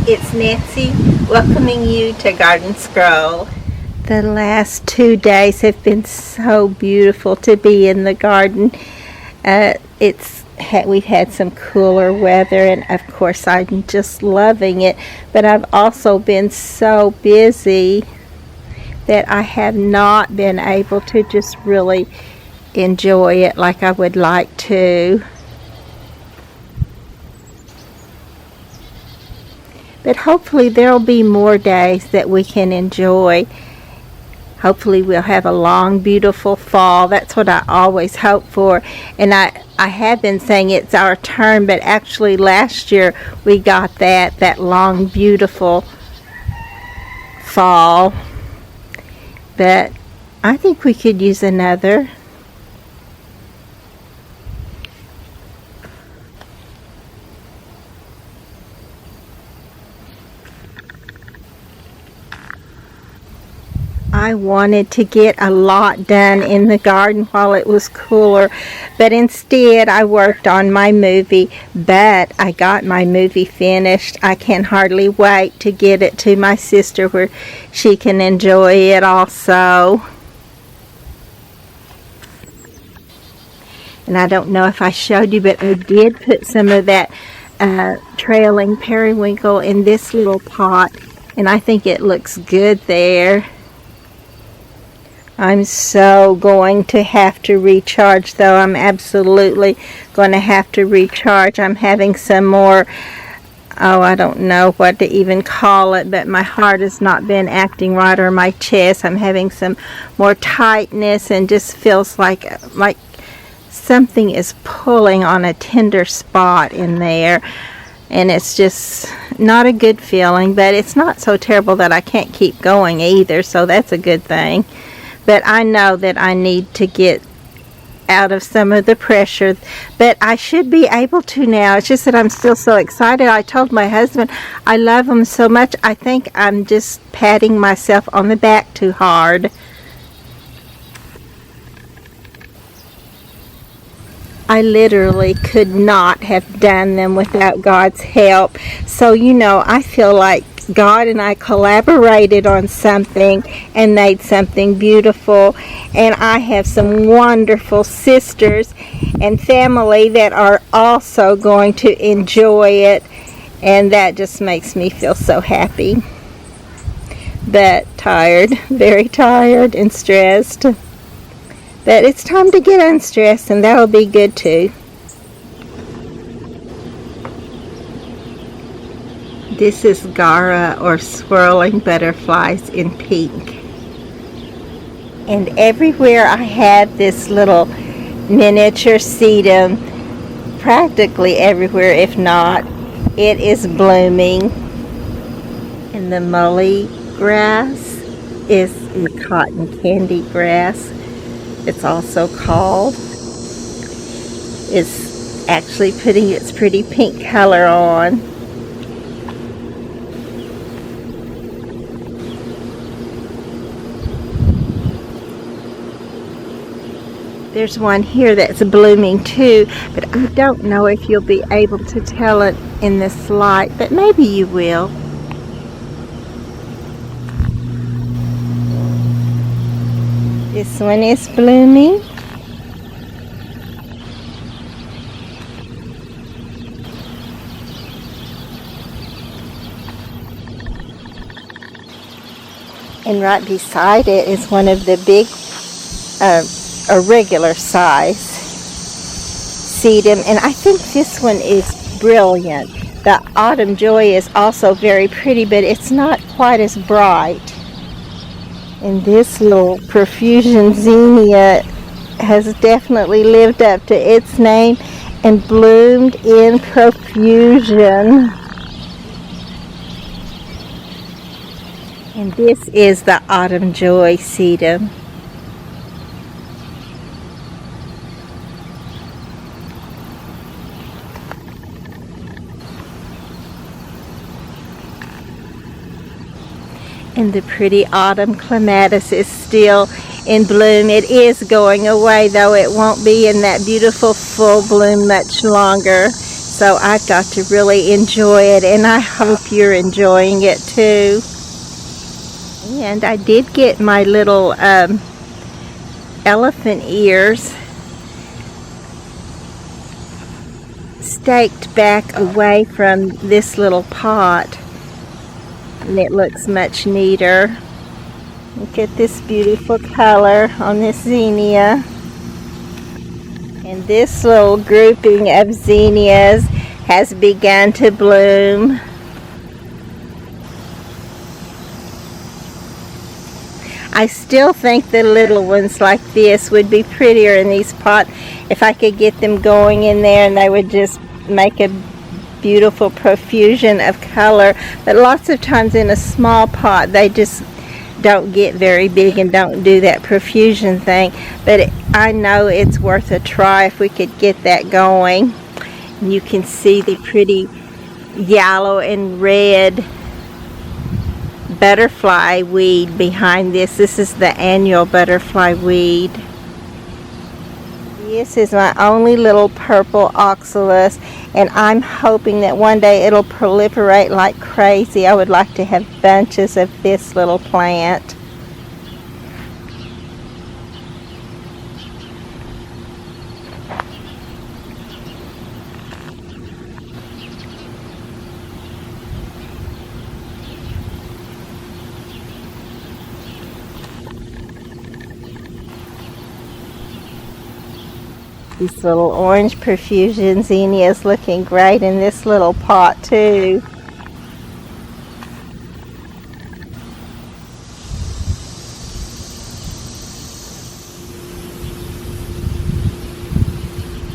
It's Nancy welcoming you to Garden Scroll. The last 2 days have been so beautiful to be in the garden. We've had some cooler weather, and of course I'm just loving it, but I've also been so busy that I have not been able to just really enjoy it like I would like to. But hopefully there'll be more days that we can enjoy. Hopefully we'll have a long, beautiful fall. That's what I always hope for. And I have been saying it's our turn, but actually last year we got that long, beautiful fall. But I think we could use another. I wanted to get a lot done in the garden while it was cooler, but instead I worked on my movie. But I got my movie finished. I can hardly wait to get it to my sister where she can enjoy it also. And I don't know if I showed you, but I did put some of that trailing periwinkle in this little pot, and I think it looks good there. I'm so going to have to recharge, though. I'm absolutely going to have to recharge. I'm having some more, I don't know what to even call it, but my heart has not been acting right, or my chest. I'm having some more tightness, and just feels like something is pulling on a tender spot in there. And it's just not a good feeling, but it's not so terrible that I can't keep going either, so that's a good thing. But I know that I need to get out of some of the pressure. But I should be able to now. It's just that I'm still so excited. I told my husband I love him so much. I think I'm just patting myself on the back too hard. I literally could not have done them without God's help. So, I feel like God and I collaborated on something and made something beautiful. And I have some wonderful sisters and family that are also going to enjoy it. And that just makes me feel so happy. But tired, very tired and stressed. But it's time to get unstressed, and that'll be good too. This is Gara, or swirling butterflies, in pink. And everywhere I have this little miniature sedum, practically everywhere, if not, it is blooming. And the mully grass is the cotton candy grass, it's also called. It's actually putting its pretty pink color on. There's one here that's blooming too, but I don't know if you'll be able to tell it in this light, but maybe you will. This one is blooming. And right beside it is one of the big, a regular size sedum, and I think this one is brilliant. The autumn joy is also very pretty, but it's not quite as bright. And this little profusion zinnia has definitely lived up to its name and bloomed in profusion. And this is the autumn joy sedum. And the pretty autumn clematis is still in bloom. It is going away, though. It won't be in that beautiful full bloom much longer. So I've got to really enjoy it, and I hope you're enjoying it too. And I did get my little elephant ears staked back away from this little pot, and it looks much neater. Look at this beautiful color on this zinnia. And this little grouping of zinnias has begun to bloom. I still think the little ones like this would be prettier in these pots if I could get them going in there, and they would just make a beautiful profusion of color. But lots of times in a small pot they just don't get very big and don't do that profusion thing. But I know it's worth a try if we could get that going. And you can see the pretty yellow and red butterfly weed behind this. This is the annual butterfly weed. This is my only little purple oxalis, and I'm hoping that one day it'll proliferate like crazy. I would like to have bunches of this little plant. This little orange profusion zinnia is looking great in this little pot too.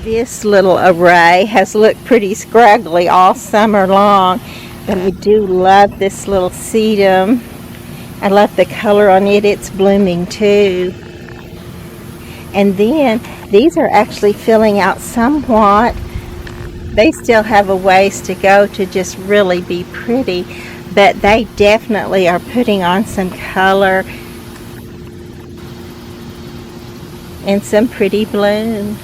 This little array has looked pretty scraggly all summer long, but I do love this little sedum. I love the color on it. It's blooming too. And then these are actually filling out somewhat. They still have a ways to go to just really be pretty, but they definitely are putting on some color and some pretty bloom.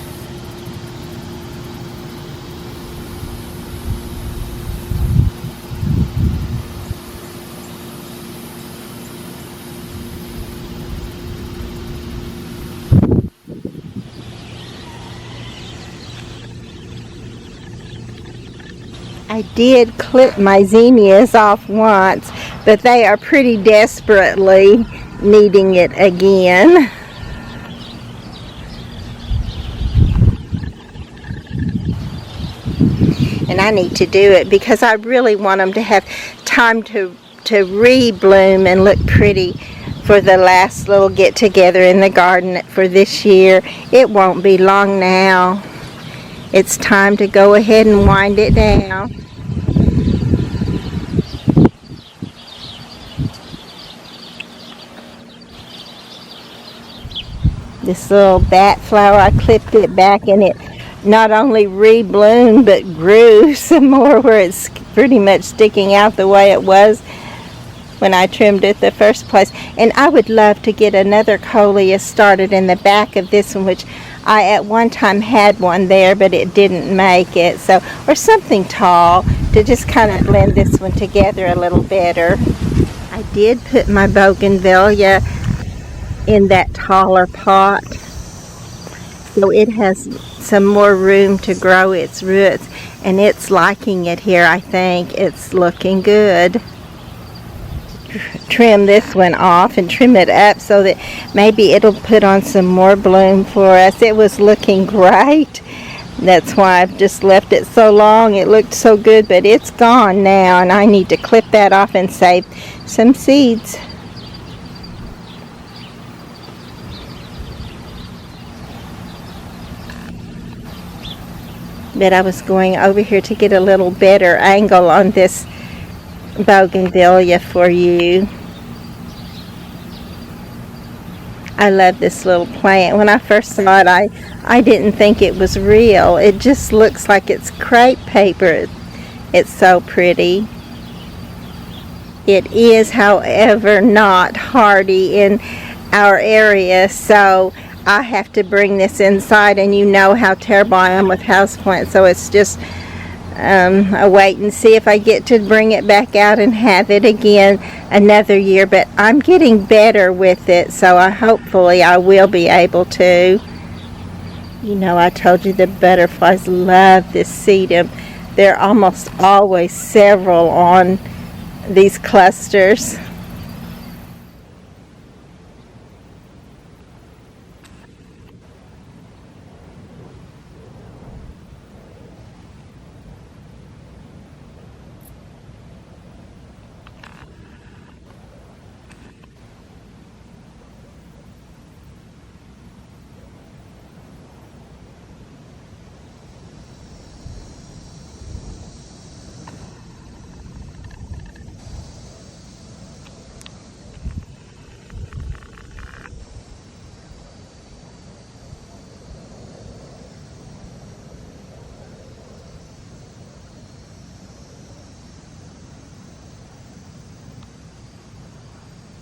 I did clip my zinnias off once, but they are pretty desperately needing it again. And I need to do it because I really want them to have time to re-bloom and look pretty for the last little get-together in the garden for this year. It won't be long now. It's time to go ahead and wind it down. This little bat flower, I clipped it back and it not only re-bloomed but grew some more where it's pretty much sticking out the way it was when I trimmed it the first place. And I would love to get another coleus started in the back of this one, which I at one time had one there, but it didn't make it. So, or something tall to just kind of blend this one together a little better. I did put my bougainvillea in that taller pot, so it has some more room to grow its roots, and it's liking it here. I think it's looking good. Trim this one off and trim it up so that maybe it'll put on some more bloom for us. It was looking great. That's why I've just left it so long. It looked so good, but it's gone now, and I need to clip that off and save some seeds. But I was going over here to get a little better angle on this bougainvillea for you. I love this little plant. When I first saw it, I didn't think it was real. It just looks like it's crepe paper. It's so pretty. It is, however, not hardy in our area, so I have to bring this inside, and you know how terrible I am with houseplants, so it's just I wait and see if I get to bring it back out and have it again another year, but I'm getting better with it, so hopefully I will be able to. You know, I told you the butterflies love this sedum. There are almost always several on these clusters.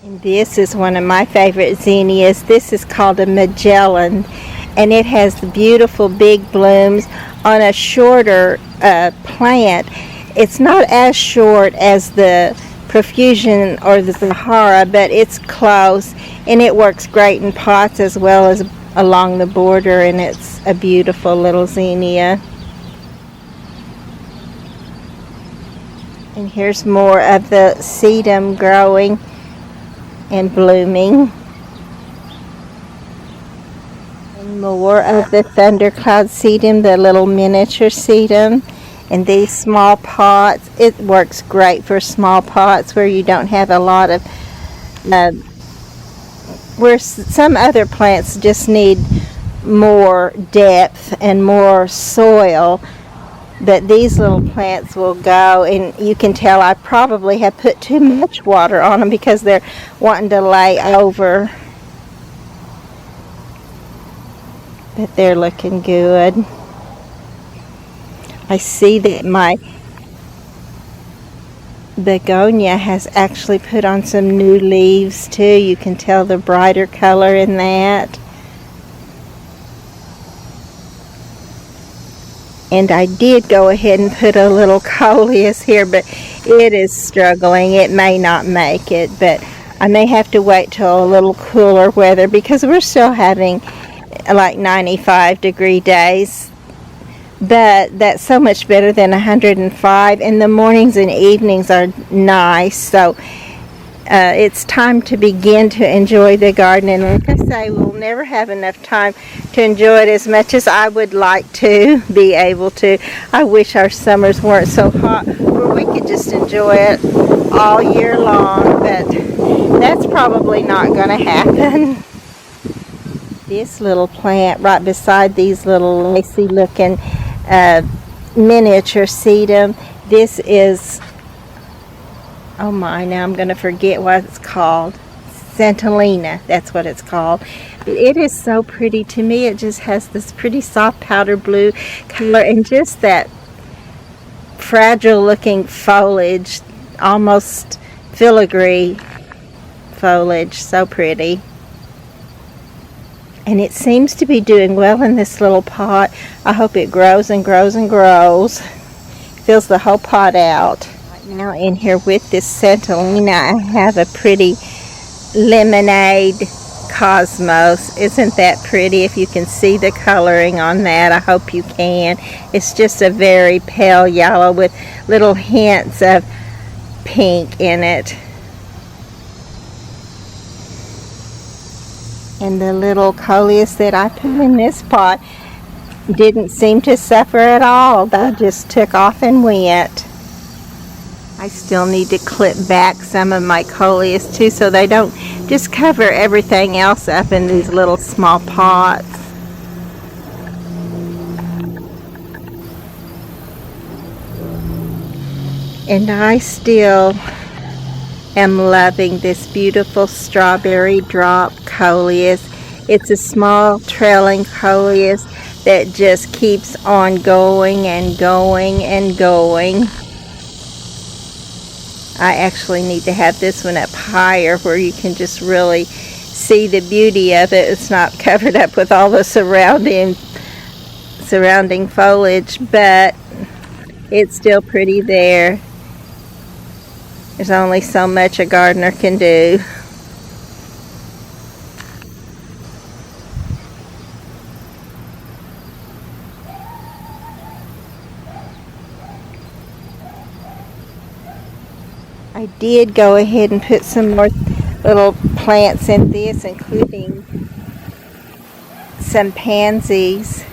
And this is one of my favorite zinnias. This is called a Magellan, and it has beautiful big blooms on a shorter plant. It's not as short as the Profusion or the Sahara, but it's close, and it works great in pots as well as along the border, and it's a beautiful little zinnia. And here's more of the sedum growing and blooming. And more of the thundercloud sedum, the little miniature sedum. And these small pots, it works great for small pots where you don't have a lot of, where some other plants just need more depth and more soil. But these little plants will go, and you can tell I probably have put too much water on them because they're wanting to lay over. But they're looking good. I see that my begonia has actually put on some new leaves too. You can tell the brighter color in that. And I did go ahead and put a little coleus here, but it is struggling. It may not make it, but I may have to wait till a little cooler weather because we're still having like 95-degree days. But that's so much better than 105, and the mornings and evenings are nice. So it's time to begin to enjoy the garden, and like I say, we'll never have enough time to enjoy it as much as I would like to be able to. I wish our summers weren't so hot where we could just enjoy it all year long, but that's probably not going to happen. This little plant right beside these little lacy looking miniature sedum, this is, oh my, now I'm going to forget what it's called. Santalina, that's what it's called. It is so pretty to me. It just has this pretty soft powder blue color and just that fragile looking foliage, almost filigree foliage. So pretty. And it seems to be doing well in this little pot. I hope it grows and grows and grows. Fills the whole pot out. Now in here with this Santalina, I have a pretty lemonade cosmos. Isn't that pretty? If you can see the coloring on that, I hope you can. It's just a very pale yellow with little hints of pink in it. And the little coleus that I put in this pot didn't seem to suffer at all. They just took off and went. I still need to clip back some of my coleus too so they don't just cover everything else up in these little small pots. And I still am loving this beautiful strawberry drop coleus. It's a small trailing coleus that just keeps on going and going and going. I actually need to have this one up higher where you can just really see the beauty of it. It's not covered up with all the surrounding foliage, but It's still pretty there. There's only so much a gardener can do. I did go ahead and put some more little plants in this, including some pansies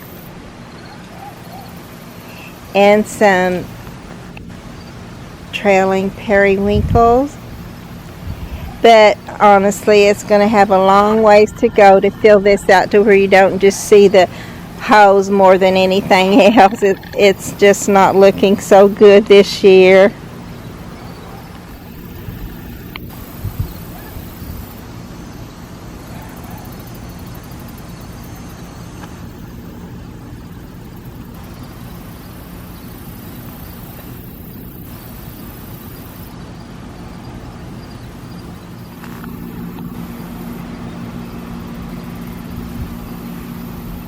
and some trailing periwinkles. But honestly, it's going to have a long ways to go to fill this out to where you don't just see the hose more than anything else. It's just not looking so good this year.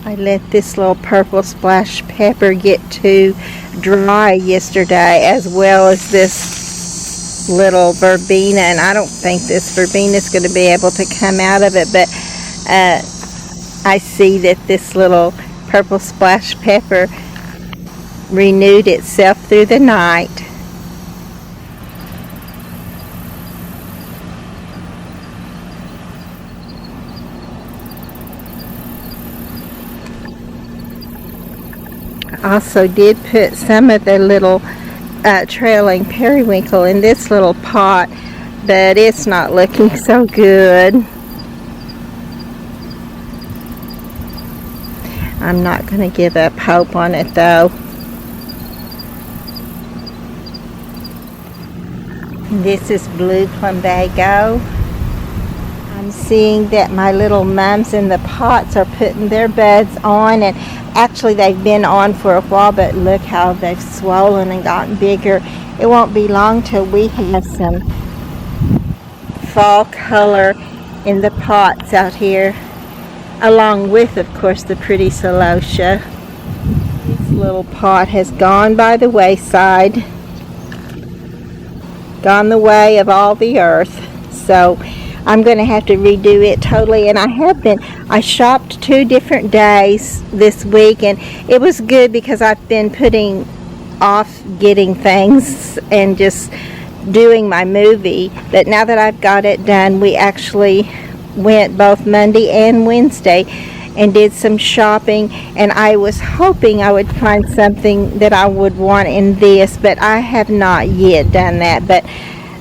I let this little purple splash pepper get too dry yesterday, as well as this little verbena, and I don't think this verbena is going to be able to come out of it, but I see that this little purple splash pepper renewed itself through the night. Also did put some of the little trailing periwinkle in this little pot, but it's not looking so good. I'm not going to give up hope on it though. This is blue plumbago. I'm seeing that my little mums in the pots are putting their buds on, and actually they've been on for a while, but look how they've swollen and gotten bigger. It won't be long till we have some fall color in the pots out here, along with, of course, the pretty celosia. This little pot has gone by the wayside, gone the way of all the earth, so I'm going to have to redo it totally. And I shopped 2 different days this week, and it was good because I've been putting off getting things and just doing my movie. But now that I've got it done, we actually went both Monday and Wednesday and did some shopping, and I was hoping I would find something that I would want in this, but I have not yet done that. But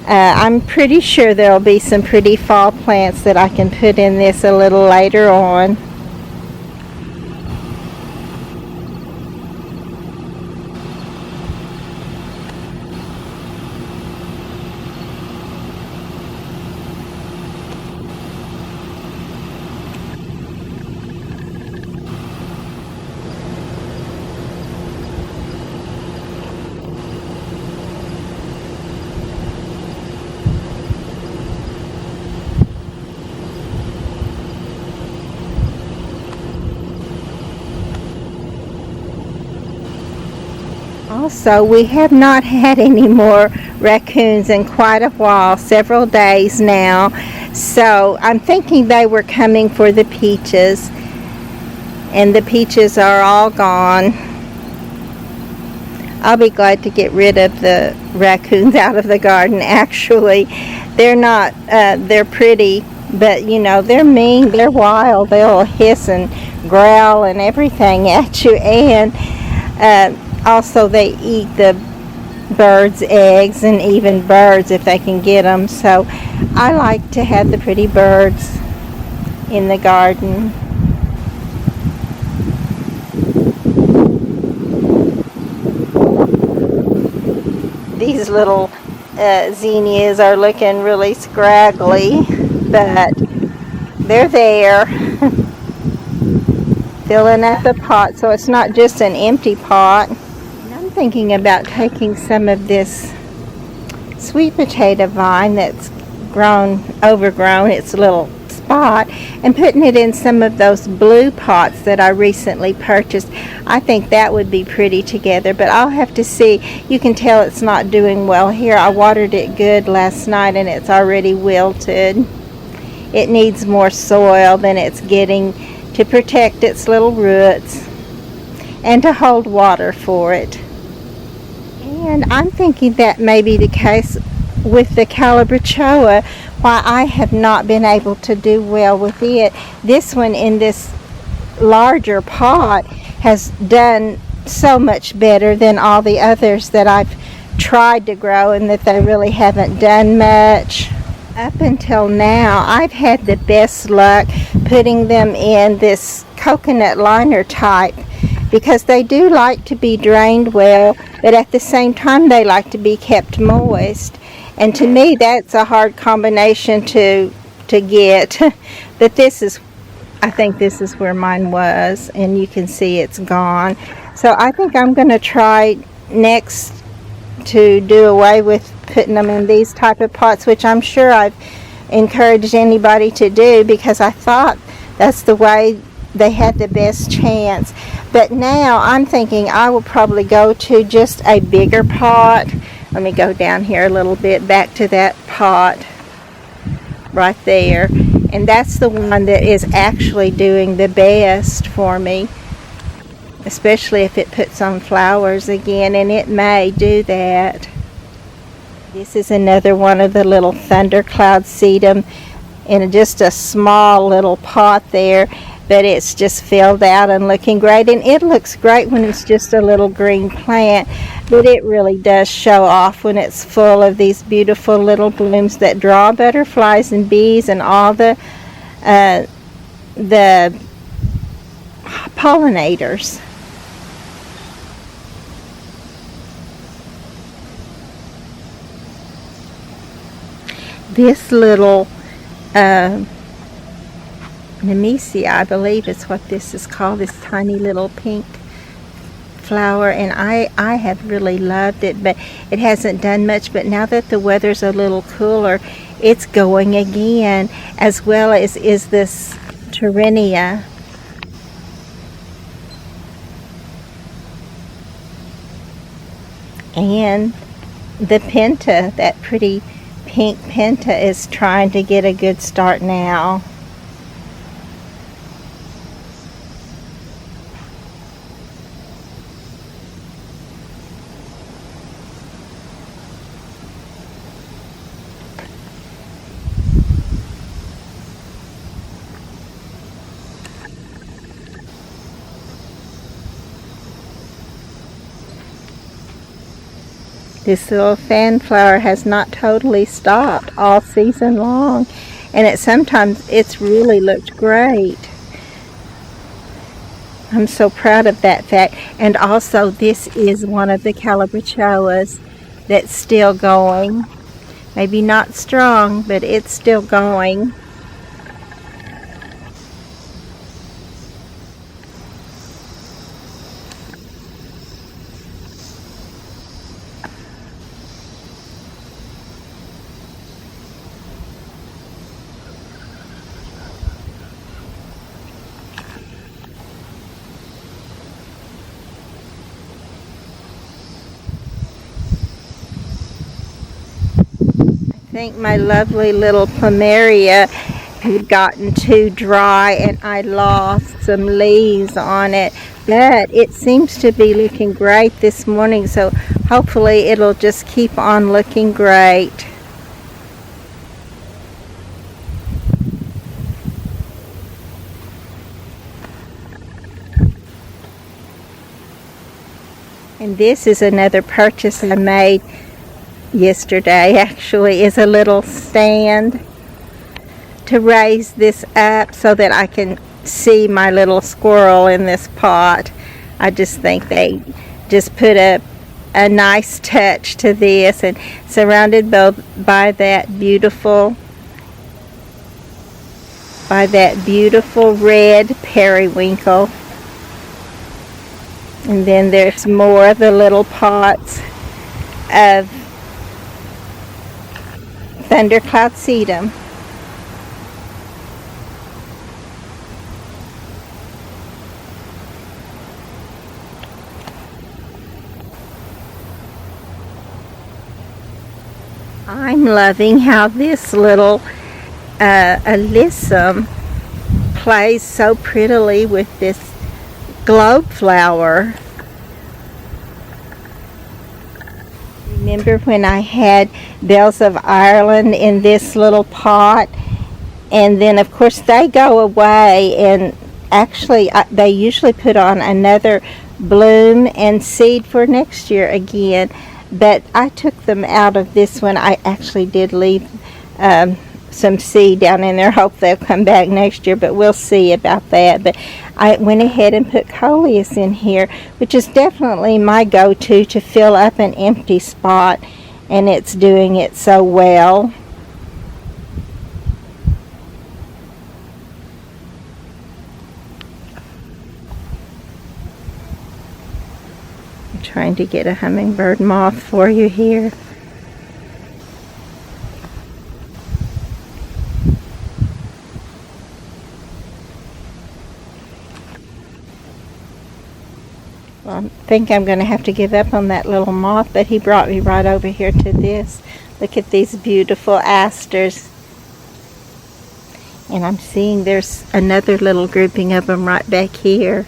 I'm pretty sure there'll be some pretty fall plants that I can put in this a little later on. Also, we have not had any more raccoons in quite a while, several days now. So I'm thinking they were coming for the peaches, and the peaches are all gone. I'll be glad to get rid of the raccoons out of the garden. Actually, they're pretty, but you know, they're mean, they're wild. They'll hiss and growl and everything at you, and also they eat the birds' eggs, and even birds if they can get them. So I like to have the pretty birds in the garden. These little zinnias are looking really scraggly, but they're there. Filling up the pot, so it's not just an empty pot. I'm thinking about taking some of this sweet potato vine that's overgrown its little spot, and putting it in some of those blue pots that I recently purchased. I think that would be pretty together, but I'll have to see. You can tell it's not doing well here. I watered it good last night and it's already wilted. It needs more soil than it's getting to protect its little roots and to hold water for it. And I'm thinking that may be the case with the calabrachoa, why I have not been able to do well with it. This one in this larger pot has done so much better than all the others that I've tried to grow, and that they really haven't done much. Up until now, I've had the best luck putting them in this coconut liner type, because they do like to be drained well, but at the same time they like to be kept moist. And to me, that's a hard combination to get. But I think this is where mine was, and you can see it's gone. So I think I'm going to try next to do away with putting them in these type of pots, which I'm sure I've encouraged anybody to do, because I thought that's the way they had the best chance. But now I'm thinking I will probably go to just a bigger pot. Let me go down here a little bit, back to that pot right there. And that's the one that is actually doing the best for me, especially if it puts on flowers again, and it may do that. This is another one of the little thundercloud sedum in just a small little pot there, but it's just filled out and looking great. And it looks great when it's just a little green plant, but it really does show off when it's full of these beautiful little blooms that draw butterflies and bees and all the pollinators. This little Nemesia, I believe is what this is called, this tiny little pink flower, and I have really loved it, but it hasn't done much. But now that the weather's a little cooler, it's going again, as well as is this Terenia. And the Penta, that pretty pink Penta, is trying to get a good start now. This little fan flower has not totally stopped all season long, and it's really looked great. I'm so proud of that fact. And also, this is one of the calabrachoas that's still going. Maybe not strong, but it's still going. I think my lovely little plumeria had gotten too dry and I lost some leaves on it, but it seems to be looking great this morning, so hopefully it'll just keep on looking great. And this is another purchase I made yesterday, actually, is a little stand to raise this up so that I can see my little squirrel in this pot. I just think they just put a nice touch to this, and surrounded by that beautiful red periwinkle. And then there's more of the little pots of thundercloud sedum. I'm loving how this little alyssum plays so prettily with this globe flower. Remember when I had bells of Ireland in this little pot, and then of course they go away, and actually they usually put on another bloom and seed for next year again, but I took them out of this one. I actually did leave some seed down in there. Hope they'll come back next year, but we'll see about that. But I went ahead and put coleus in here, which is definitely my go-to to fill up an empty spot, and it's doing it so well. I'm trying to get a hummingbird moth for you here. Well, I think I'm going to have to give up on that little moth, but he brought me right over here to this. Look at these beautiful asters. And I'm seeing there's another little grouping of them right back here.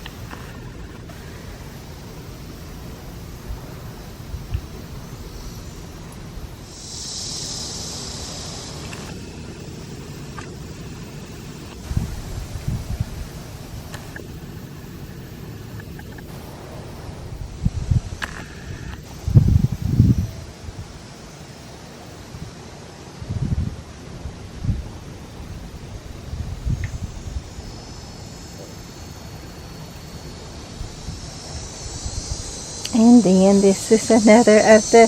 And then this is another of the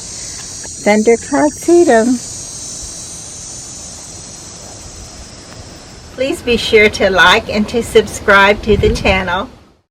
thunder-clawed sedum. Please be sure to like and to subscribe to the channel.